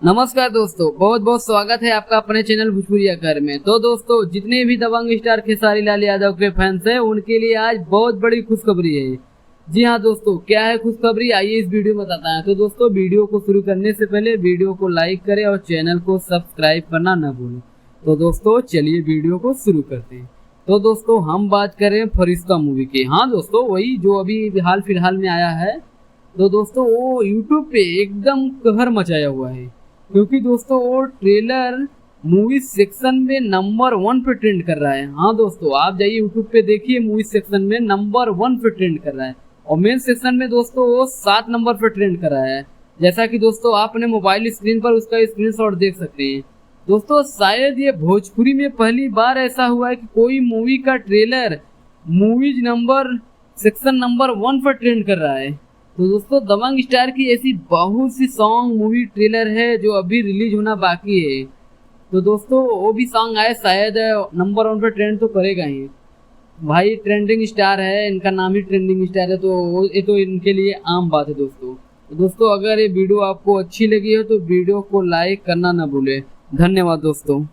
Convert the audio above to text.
नमस्कार दोस्तों, बहुत बहुत स्वागत है आपका अपने चैनल भोजपुरिया घर में। तो दोस्तों, जितने भी दबंग स्टार खेसारी लाल यादव के फैंस हैं उनके लिए आज बहुत बड़ी खुशखबरी है। जी हाँ दोस्तों, क्या है खुशखबरी, आइए इस वीडियो में बताते हैं। तो दोस्तों, वीडियो को शुरू करने से पहले वीडियो को लाइक करें और चैनल को सब्सक्राइब करना न भूलें। तो दोस्तों चलिए वीडियो को शुरू करते हैं। तो दोस्तों, हम बात करें फरिश्ता मूवी की। हाँ दोस्तों, वही जो अभी हाल फिलहाल में आया है। तो दोस्तों, वो यूट्यूब पे एकदम कहर मचाया हुआ है, क्योंकि दोस्तों वो ट्रेलर मूवी सेक्शन में नंबर 1 पे ट्रेंड कर रहा है। हाँ दोस्तों, आप जाइए यूट्यूब पे देखिए, मूवी सेक्शन में नंबर 1 पे ट्रेंड कर रहा है और मेन सेक्शन में दोस्तों वो 7 नंबर पे ट्रेंड कर रहा है। जैसा कि दोस्तों आप अपने मोबाइल स्क्रीन पर उसका स्क्रीनशॉट देख सकते हैं। दोस्तों, शायद ये भोजपुरी में पहली बार ऐसा हुआ है कि कोई मूवी का trailer movies number section number 1 पर ट्रेंड कर रहा है। तो दोस्तों, दबंग स्टार की ऐसी बहुत सी सॉन्ग मूवी ट्रेलर है जो अभी रिलीज होना बाकी है। तो दोस्तों, वो भी सॉन्ग आए, शायद नंबर 1 पे ट्रेंड तो करेगा ही। भाई ट्रेंडिंग स्टार है, इनका नाम ही ट्रेंडिंग स्टार है, तो ये तो इनके लिए आम बात है दोस्तों। तो दोस्तों, अगर ये वीडियो आपको अच्छी लगी हो तो वीडियो को लाइक करना ना भूले। धन्यवाद दोस्तों।